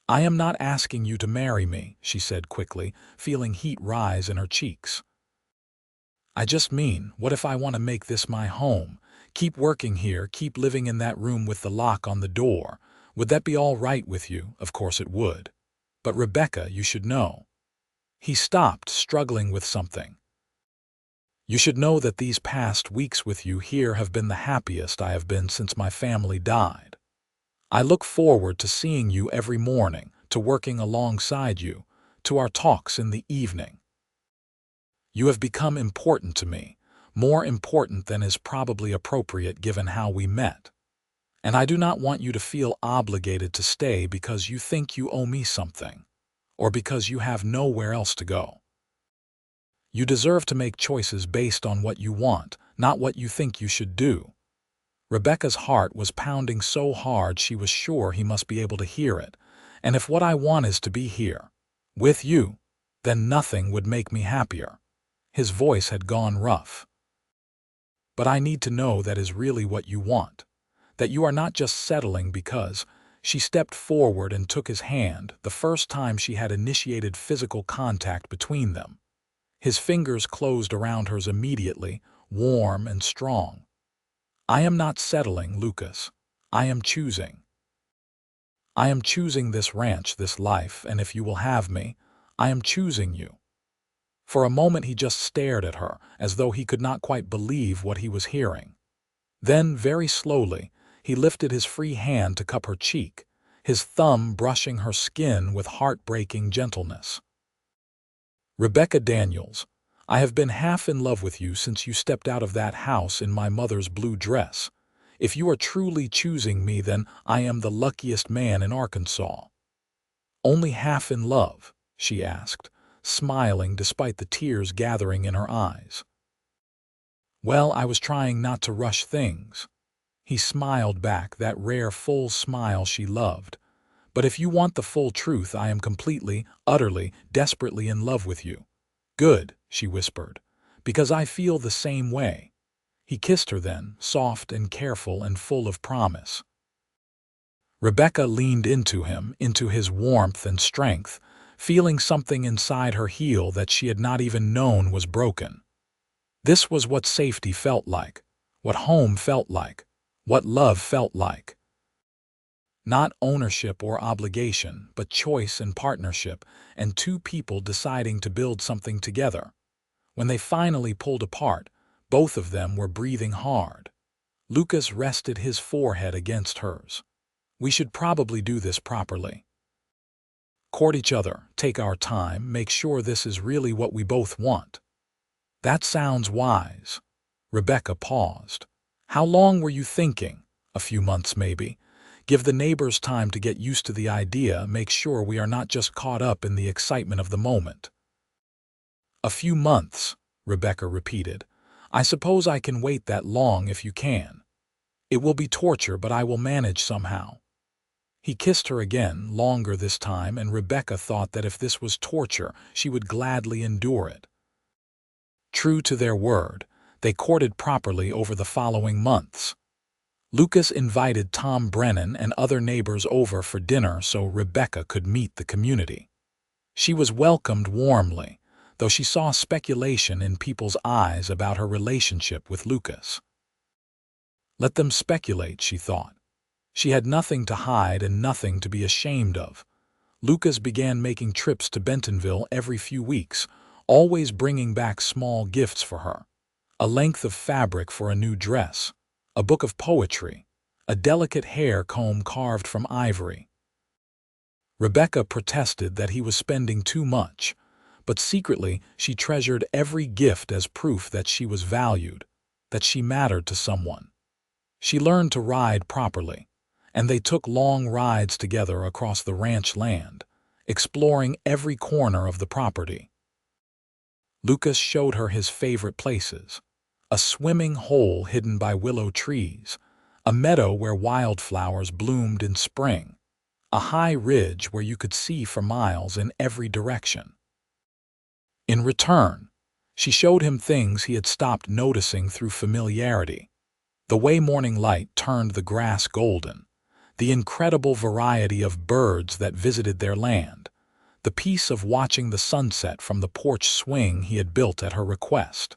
I am not asking you to marry me," she said quickly, feeling heat rise in her cheeks. "I just mean, what if I want to make this my home, keep working here, keep living in that room with the lock on the door? Would that be all right with you?" "Of course it would. But Rebecca, you should know." He stopped, struggling with something. "You should know that these past weeks with you here have been the happiest I have been since my family died. I look forward to seeing you every morning, to working alongside you, to our talks in the evening. You have become important to me, more important than is probably appropriate given how we met. And I do not want you to feel obligated to stay because you think you owe me something, or because you have nowhere else to go. You deserve to make choices based on what you want, not what you think you should do. Rebecca's heart was pounding so hard she was sure he must be able to hear it, and if what I want is to be here, with you, then nothing would make me happier. His voice had gone rough. But I need to know that is really what you want, that you are not just settling because. She stepped forward and took his hand, the first time she had initiated physical contact between them. His fingers closed around hers immediately, warm and strong. I am not settling, Lucas. I am choosing. I am choosing this ranch, this life, and if you will have me, I am choosing you. For a moment he just stared at her, as though he could not quite believe what he was hearing. Then, very slowly, he lifted his free hand to cup her cheek, his thumb brushing her skin with heartbreaking gentleness. Rebecca Daniels, I have been half in love with you since you stepped out of that house in my mother's blue dress. If you are truly choosing me, then I am the luckiest man in Arkansas. Only half in love, she asked, smiling despite the tears gathering in her eyes. Well, I was trying not to rush things. He smiled back, that rare full smile she loved. But if you want the full truth, I am completely, utterly, desperately in love with you. Good, she whispered, because I feel the same way. He kissed her then, soft and careful and full of promise. Rebecca leaned into him, into his warmth and strength, feeling something inside her heal that she had not even known was broken. This was what safety felt like, what home felt like, what love felt like. Not ownership or obligation, but choice and partnership, and two people deciding to build something together. When they finally pulled apart, both of them were breathing hard. Lucas rested his forehead against hers. We should probably do this properly. Court each other, take our time, make sure this is really what we both want. That sounds wise. Rebecca paused. How long were you thinking? A few months, maybe. Give the neighbors time to get used to the idea, make sure we are not just caught up in the excitement of the moment. A few months, Rebecca repeated. I suppose I can wait that long if you can. It will be torture, but I will manage somehow. He kissed her again, longer this time, and Rebecca thought that if this was torture, she would gladly endure it. True to their word, they courted properly over the following months. Lucas invited Tom Brennan and other neighbors over for dinner so Rebecca could meet the community. She was welcomed warmly, though she saw speculation in people's eyes about her relationship with Lucas. Let them speculate, she thought. She had nothing to hide and nothing to be ashamed of. Lucas began making trips to Bentonville every few weeks, always bringing back small gifts for her. A length of fabric for a new dress, a book of poetry, a delicate hair comb carved from ivory. Rebecca protested that he was spending too much, but secretly she treasured every gift as proof that she was valued, that she mattered to someone. She learned to ride properly, and they took long rides together across the ranch land, exploring every corner of the property. Lucas showed her his favorite places: a swimming hole hidden by willow trees, a meadow where wildflowers bloomed in spring, a high ridge where you could see for miles in every direction. In return, she showed him things he had stopped noticing through familiarity: the way morning light turned the grass golden, the incredible variety of birds that visited their land, the peace of watching the sunset from the porch swing he had built at her request.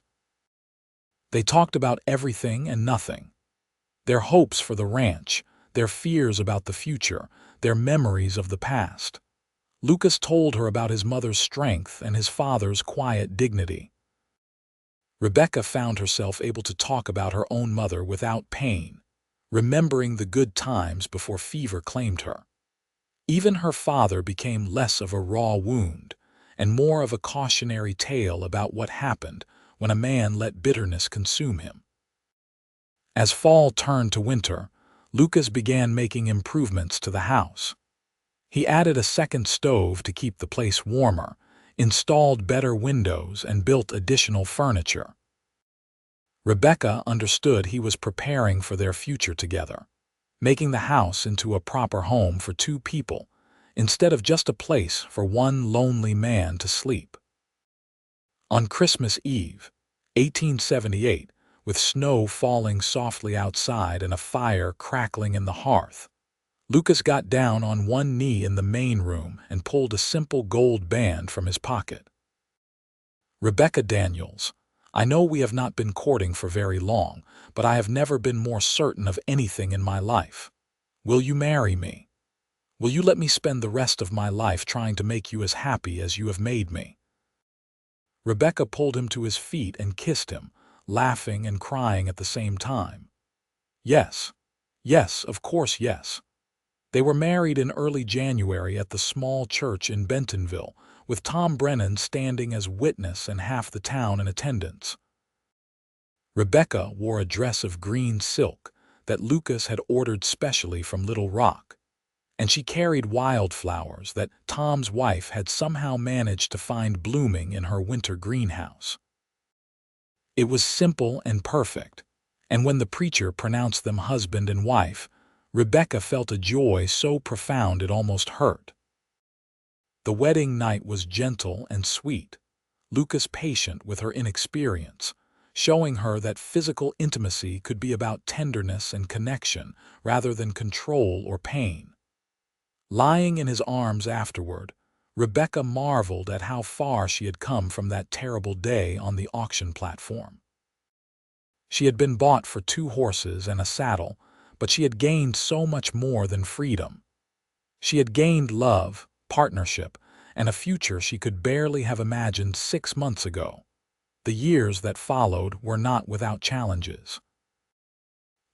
They talked about everything and nothing: their hopes for the ranch, their fears about the future, their memories of the past. Lucas told her about his mother's strength and his father's quiet dignity. Rebecca found herself able to talk about her own mother without pain, remembering the good times before fever claimed her. Even her father became less of a raw wound and more of a cautionary tale about what happened when a man let bitterness consume him. As fall turned to winter, Lucas began making improvements to the house. He added a second stove to keep the place warmer, installed better windows, and built additional furniture. Rebecca understood he was preparing for their future together, making the house into a proper home for two people, instead of just a place for one lonely man to sleep. On Christmas Eve, 1878, with snow falling softly outside and a fire crackling in the hearth, Lucas got down on one knee in the main room and pulled a simple gold band from his pocket. "Rebecca Daniels, I know we have not been courting for very long, but I have never been more certain of anything in my life. Will you marry me? Will you let me spend the rest of my life trying to make you as happy as you have made me?" Rebecca pulled him to his feet and kissed him, laughing and crying at the same time. Yes, yes, of course yes. They were married in early January at the small church in Bentonville, with Tom Brennan standing as witness and half the town in attendance. Rebecca wore a dress of green silk that Lucas had ordered specially from Little Rock, and she carried wildflowers that Tom's wife had somehow managed to find blooming in her winter greenhouse. It was simple and perfect, and when the preacher pronounced them husband and wife, Rebecca felt a joy so profound it almost hurt. The wedding night was gentle and sweet, Lucas patient with her inexperience, showing her that physical intimacy could be about tenderness and connection rather than control or pain. Lying in his arms afterward, Rebecca marveled at how far she had come from that terrible day on the auction platform. She had been bought for 2 horses and a saddle, but she had gained so much more than freedom. She had gained love, partnership, and a future she could barely have imagined 6 months ago. The years that followed were not without challenges.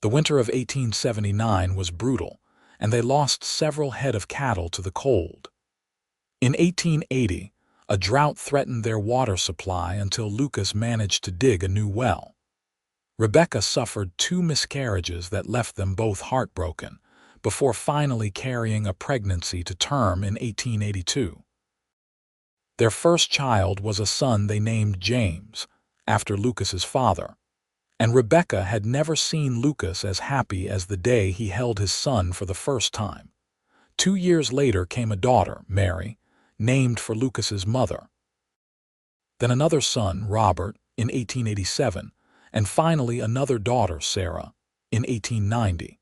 The winter of 1879 was brutal, and they lost several head of cattle to the cold. In 1880, a drought threatened their water supply until Lucas managed to dig a new well. Rebecca suffered 2 miscarriages that left them both heartbroken, before finally carrying a pregnancy to term in 1882. Their first child was a son they named James, after Lucas's father, and Rebecca had never seen Lucas as happy as the day he held his son for the first time. 2 years later came a daughter, Mary, named for Lucas's mother. Then another son, Robert, in 1887, and finally another daughter, Sarah, in 1890.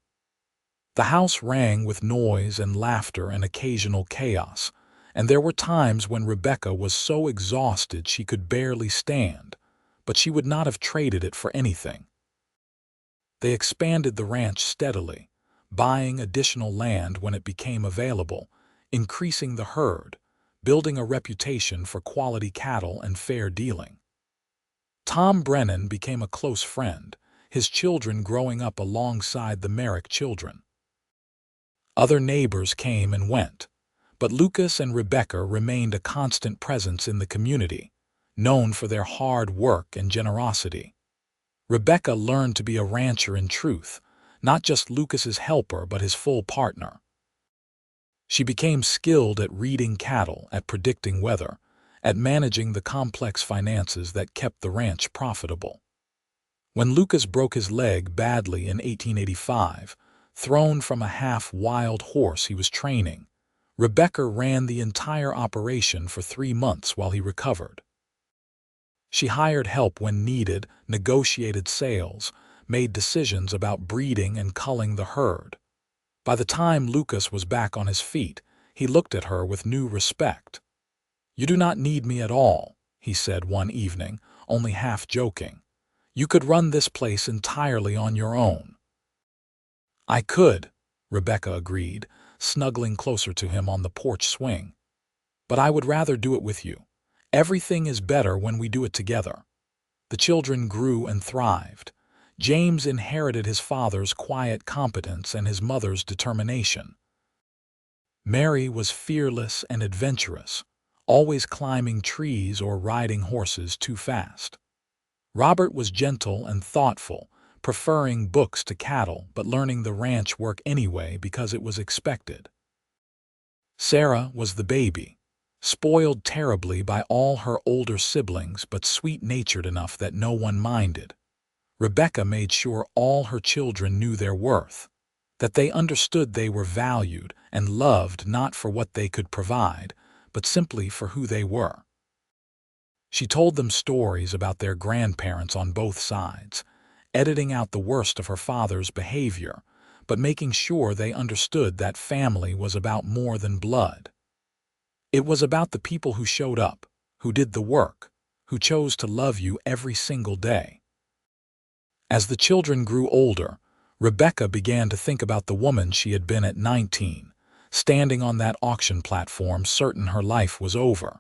The house rang with noise and laughter and occasional chaos, and there were times when Rebecca was so exhausted she could barely stand, but she would not have traded it for anything. They expanded the ranch steadily, buying additional land when it became available, increasing the herd, building a reputation for quality cattle and fair dealing. Tom Brennan became a close friend, his children growing up alongside the Merrick children. Other neighbors came and went, but Lucas and Rebecca remained a constant presence in the community, known for their hard work and generosity. Rebecca learned to be a rancher in truth, not just Lucas's helper but his full partner. She became skilled at reading cattle, at predicting weather, at managing the complex finances that kept the ranch profitable. When Lucas broke his leg badly in 1885, thrown from a half-wild horse he was training, Rebecca ran the entire operation for 3 months while he recovered. She hired help when needed, negotiated sales, made decisions about breeding and culling the herd. By the time Lucas was back on his feet, he looked at her with new respect. "You do not need me at all," he said one evening, only half joking. "You could run this place entirely on your own." "I could," Rebecca agreed, snuggling closer to him on the porch swing. "But I would rather do it with you. Everything is better when we do it together." The children grew and thrived. James inherited his father's quiet competence and his mother's determination. Mary was fearless and adventurous, always climbing trees or riding horses too fast. Robert was gentle and thoughtful, preferring books to cattle but learning the ranch work anyway because it was expected. Sarah was the baby, spoiled terribly by all her older siblings but sweet-natured enough that no one minded. Rebecca made sure all her children knew their worth, that they understood they were valued and loved not for what they could provide, but simply for who they were. She told them stories about their grandparents on both sides, editing out the worst of her father's behavior, but making sure they understood that family was about more than blood. It was about the people who showed up, who did the work, who chose to love you every single day. As the children grew older, Rebecca began to think about the woman she had been at 19, standing on that auction platform certain her life was over.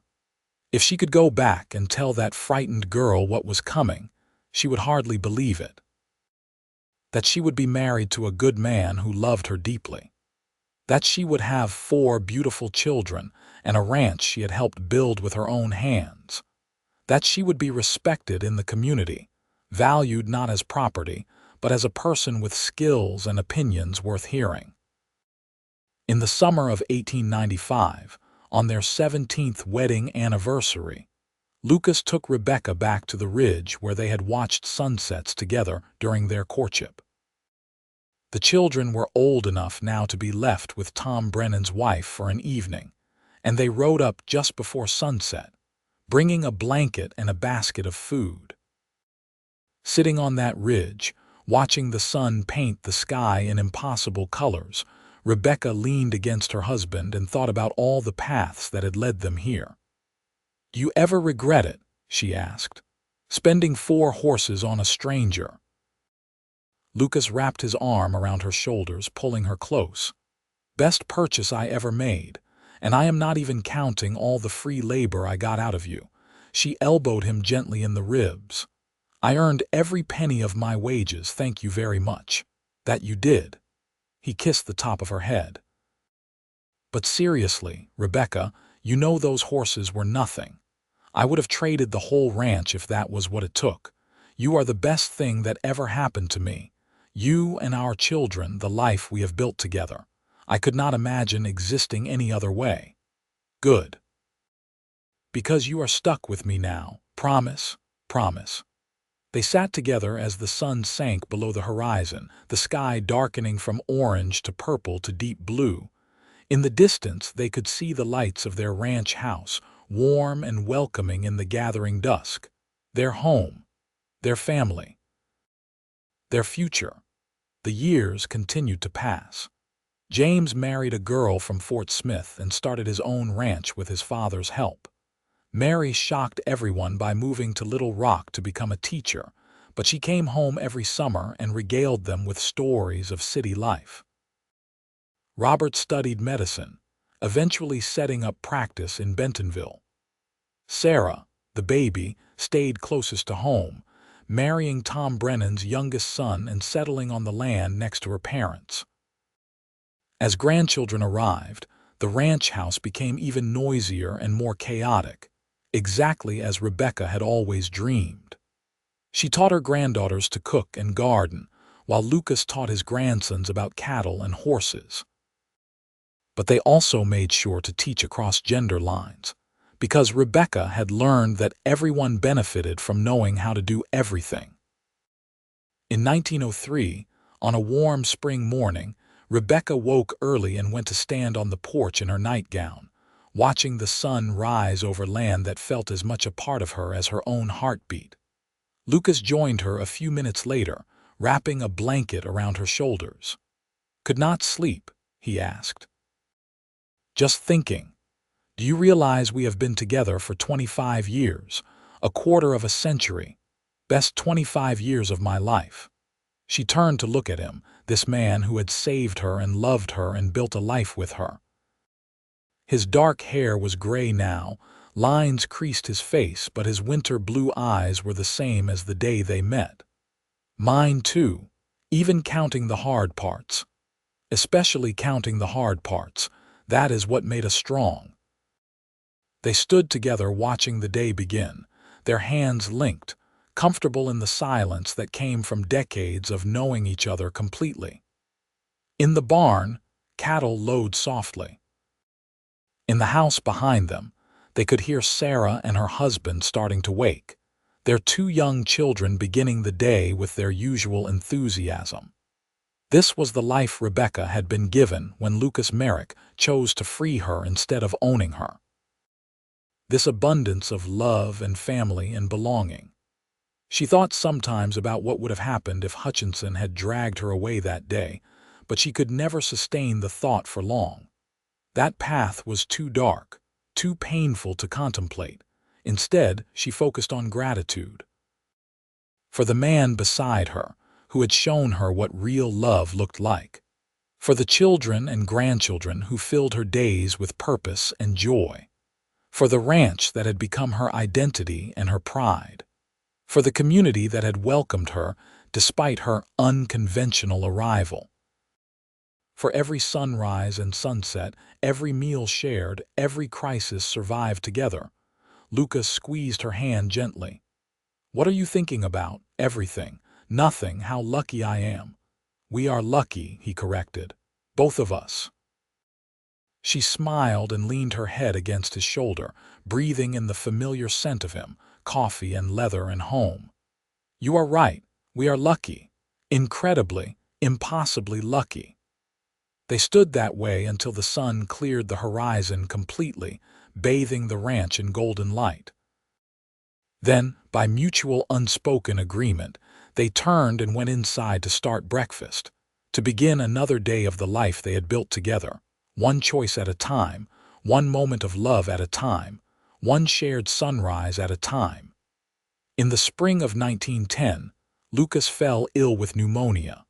If she could go back and tell that frightened girl what was coming, she would hardly believe it. That she would be married to a good man who loved her deeply. That she would have 4 beautiful children and a ranch she had helped build with her own hands. That she would be respected in the community, valued not as property, but as a person with skills and opinions worth hearing. In the summer of 1895, on their 17th wedding anniversary, Lucas took Rebecca back to the ridge where they had watched sunsets together during their courtship. The children were old enough now to be left with Tom Brennan's wife for an evening, and they rode up just before sunset, bringing a blanket and a basket of food. Sitting on that ridge, watching the sun paint the sky in impossible colors, Rebecca leaned against her husband and thought about all the paths that had led them here. "Do you ever regret it?" she asked. "Spending 4 horses on a stranger?" Lucas wrapped his arm around her shoulders, pulling her close. "Best purchase I ever made, and I am not even counting all the free labor I got out of you." She elbowed him gently in the ribs. "I earned every penny of my wages, thank you very much." "That you did." He kissed the top of her head. "But seriously, Rebecca, you know those horses were nothing. I would have traded the whole ranch if that was what it took. You are the best thing that ever happened to me. You and our children, the life we have built together. I could not imagine existing any other way." "Good. Because you are stuck with me now. Promise, promise." They sat together as the sun sank below the horizon, the sky darkening from orange to purple to deep blue. In the distance they could see the lights of their ranch house, warm and welcoming in the gathering dusk. Their home, their family, their future. The years continued to pass. James married a girl from Fort Smith and started his own ranch with his father's help. Mary shocked everyone by moving to Little Rock to become a teacher, but she came home every summer and regaled them with stories of city life. Robert studied medicine, eventually setting up practice in Bentonville. Sarah, the baby, stayed closest to home, marrying Tom Brennan's youngest son and settling on the land next to her parents. As grandchildren arrived, the ranch house became even noisier and more chaotic, exactly as Rebecca had always dreamed. She taught her granddaughters to cook and garden, while Lucas taught his grandsons about cattle and horses. But they also made sure to teach across gender lines, because Rebecca had learned that everyone benefited from knowing how to do everything. In 1903, on a warm spring morning, Rebecca woke early and went to stand on the porch in her nightgown, watching the sun rise over land that felt as much a part of her as her own heartbeat. Lucas joined her a few minutes later, wrapping a blanket around her shoulders. "Could not sleep?" he asked. "Just thinking. Do you realize we have been together for 25 years, a quarter of a century, best 25 years of my life?" She turned to look at him, this man who had saved her and loved her and built a life with her. His dark hair was gray now, lines creased his face, but his winter blue eyes were the same as the day they met. "Mine too, even counting the hard parts. Especially counting the hard parts. That is what made us strong. They stood together watching the day begin, their hands linked, comfortable in the silence that came from decades of knowing each other completely. In the barn, cattle lowed softly. In the house behind them, they could hear Sarah and her husband starting to wake, their two young children beginning the day with their usual enthusiasm. This was the life Rebecca had been given when Lucas Merrick chose to free her instead of owning her. This abundance of love and family and belonging. She thought sometimes about what would have happened if Hutchinson had dragged her away that day, but she could never sustain the thought for long. That path was too dark, too painful to contemplate. Instead, she focused on gratitude. For the man beside her, who had shown her what real love looked like. For the children and grandchildren who filled her days with purpose and joy. For the ranch that had become her identity and her pride. For the community that had welcomed her despite her unconventional arrival. For every sunrise and sunset, every meal shared, every crisis survived together. Lucas squeezed her hand gently. "What are you thinking about?" "Everything. Nothing. How lucky I am." "We are lucky," he corrected. "Both of us." She smiled and leaned her head against his shoulder, breathing in the familiar scent of him, coffee and leather and home. "You are right. We are lucky. Incredibly, impossibly lucky." They stood that way until the sun cleared the horizon completely, bathing the ranch in golden light. Then, by mutual unspoken agreement, they turned and went inside to start breakfast, to begin another day of the life they had built together, one choice at a time, one moment of love at a time, one shared sunrise at a time. In the spring of 1910, Lucas fell ill with pneumonia.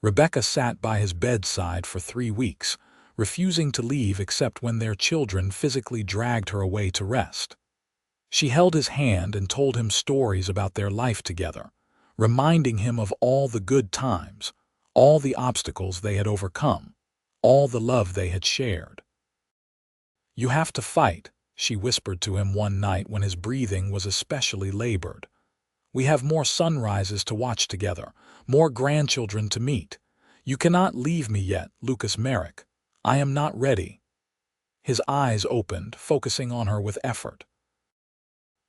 Rebecca sat by his bedside for 3 weeks, refusing to leave except when their children physically dragged her away to rest. She held his hand and told him stories about their life together, reminding him of all the good times, all the obstacles they had overcome, all the love they had shared. "You have to fight," she whispered to him one night when his breathing was especially labored. "We have more sunrises to watch together, more grandchildren to meet. You cannot leave me yet, Lucas Merrick. I am not ready." His eyes opened, focusing on her with effort.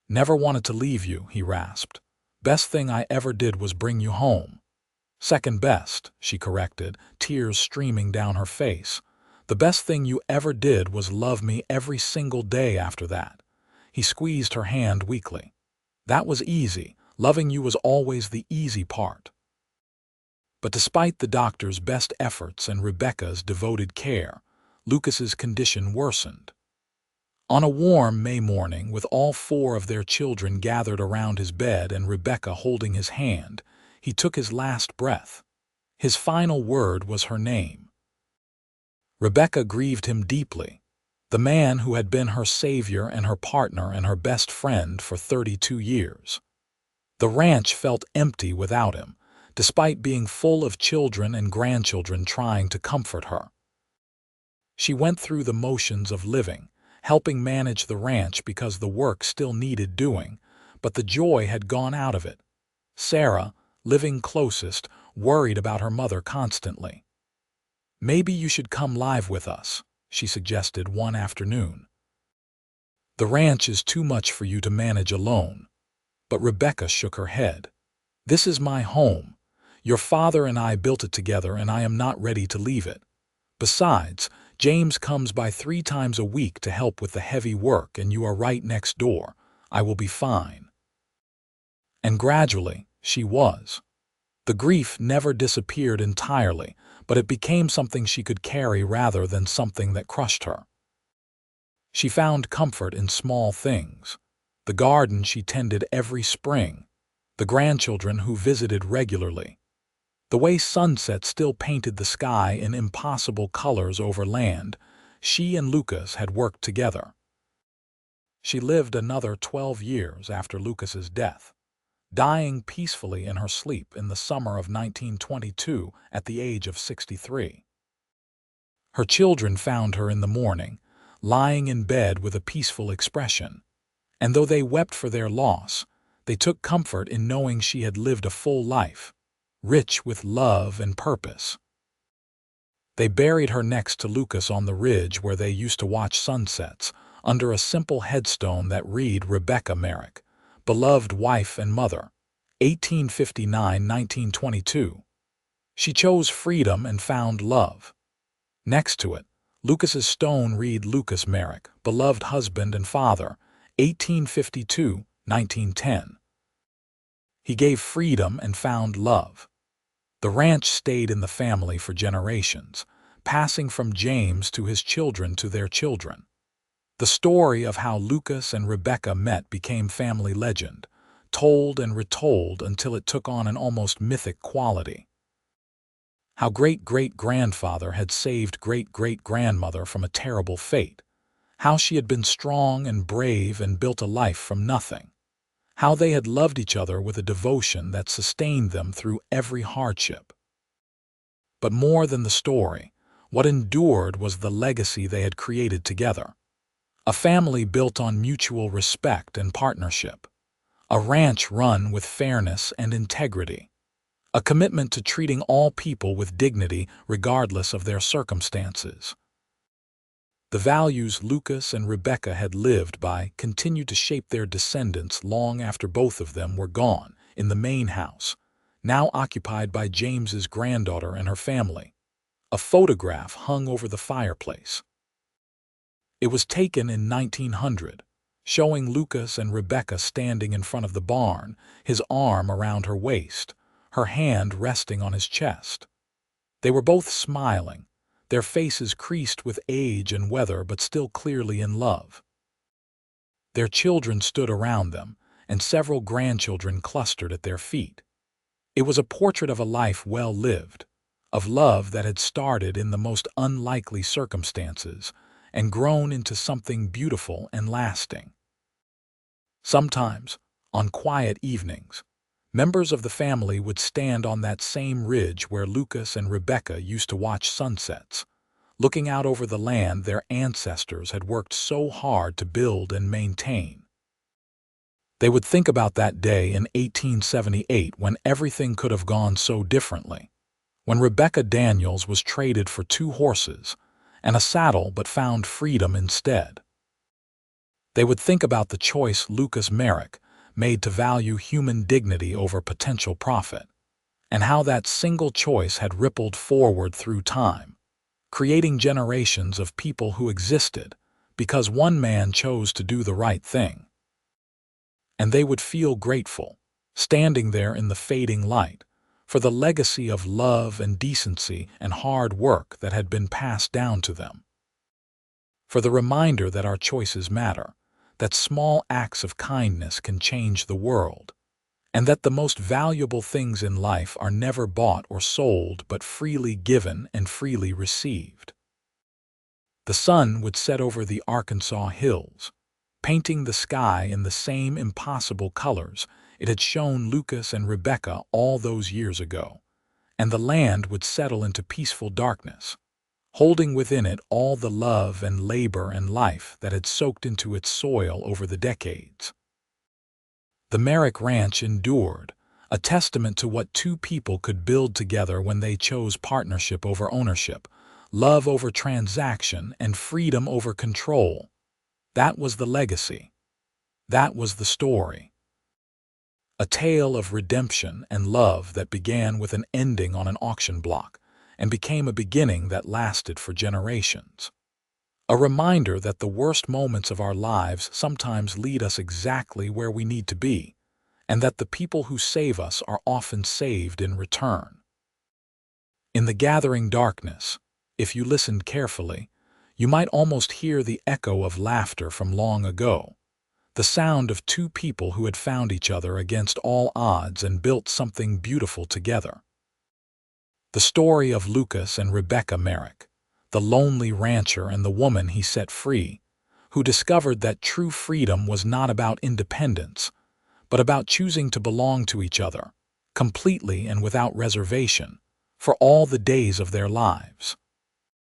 "Never wanted to leave you," he rasped. "Best thing I ever did was bring you home." "Second best," she corrected, tears streaming down her face. "The best thing you ever did was love me every single day after that." He squeezed her hand weakly. "That was easy. Loving you was always the easy part." But despite the doctor's best efforts and Rebecca's devoted care, Lucas's condition worsened. On a warm May morning, with all 4 of their children gathered around his bed and Rebecca holding his hand, he took his last breath. His final word was her name. Rebecca grieved him deeply. The man who had been her savior and her partner and her best friend for 32 years. The ranch felt empty without him, despite being full of children and grandchildren trying to comfort her. She went through the motions of living, helping manage the ranch because the work still needed doing, but the joy had gone out of it. Sarah, living closest, worried about her mother constantly. "Maybe you should come live with us," she suggested one afternoon. "The ranch is too much for you to manage alone." But Rebecca shook her head. "This is my home. Your father and I built it together, and I am not ready to leave it. Besides, James comes by 3 times a week to help with the heavy work, and you are right next door. I will be fine." And gradually, she was. The grief never disappeared entirely, but it became something she could carry rather than something that crushed her. She found comfort in small things. The garden she tended every spring, the grandchildren who visited regularly, the way sunset still painted the sky in impossible colors over land she and Lucas had worked together. She lived another 12 years after Lucas's death, dying peacefully in her sleep in the summer of 1922 at the age of 63. Her children found her in the morning, lying in bed with a peaceful expression, and though they wept for their loss, they took comfort in knowing she had lived a full life, rich with love and purpose. They buried her next to Lucas on the ridge where they used to watch sunsets, under a simple headstone that read Rebecca Merrick, beloved wife and mother, 1859–1922. She chose freedom and found love. Next to it, Lucas's stone read Lucas Merrick, beloved husband and father, 1852–1910. He gave freedom and found love. The ranch stayed in the family for generations, passing from James to his children to their children. The story of how Lucas and Rebecca met became family legend, told and retold until it took on an almost mythic quality. How great-great-grandfather had saved great-great-grandmother from a terrible fate. How she had been strong and brave and built a life from nothing. How they had loved each other with a devotion that sustained them through every hardship. But more than the story, what endured was the legacy they had created together. A family built on mutual respect and partnership. A ranch run with fairness and integrity. A commitment to treating all people with dignity regardless of their circumstances. The values Lucas and Rebecca had lived by continued to shape their descendants long after both of them were gone in the main house, now occupied by James's granddaughter and her family. A photograph hung over the fireplace. It was taken in 1900, showing Lucas and Rebecca standing in front of the barn, his arm around her waist, her hand resting on his chest. They were both smiling, their faces creased with age and weather but still clearly in love. Their children stood around them, and several grandchildren clustered at their feet. It was a portrait of a life well lived, of love that had started in the most unlikely circumstances and grown into something beautiful and lasting. Sometimes, on quiet evenings, members of the family would stand on that same ridge where Lucas and Rebecca used to watch sunsets, looking out over the land their ancestors had worked so hard to build and maintain. They would think about that day in 1878 when everything could have gone so differently, when Rebecca Daniels was traded for 2 horses and a saddle but found freedom instead. They would think about the choice Lucas Merrick made to value human dignity over potential profit, and how that single choice had rippled forward through time, creating generations of people who existed because one man chose to do the right thing. And they would feel grateful, standing there in the fading light, for the legacy of love and decency and hard work that had been passed down to them. For the reminder that our choices matter, that small acts of kindness can change the world, and that the most valuable things in life are never bought or sold but freely given and freely received. The sun would set over the Arkansas hills, painting the sky in the same impossible colors it had shown Lucas and Rebecca all those years ago, and the land would settle into peaceful darkness, holding within it all the love and labor and life that had soaked into its soil over the decades. The Merrick Ranch endured, a testament to what 2 people could build together when they chose partnership over ownership, love over transaction, and freedom over control. That was the legacy. That was the story. A tale of redemption and love that began with an ending on an auction block and became a beginning that lasted for generations. A reminder that the worst moments of our lives sometimes lead us exactly where we need to be, and that the people who save us are often saved in return. In the gathering darkness, if you listened carefully, you might almost hear the echo of laughter from long ago, the sound of 2 people who had found each other against all odds and built something beautiful together. The story of Lucas and Rebecca Merrick, the lonely rancher and the woman he set free, who discovered that true freedom was not about independence, but about choosing to belong to each other, completely and without reservation, for all the days of their lives.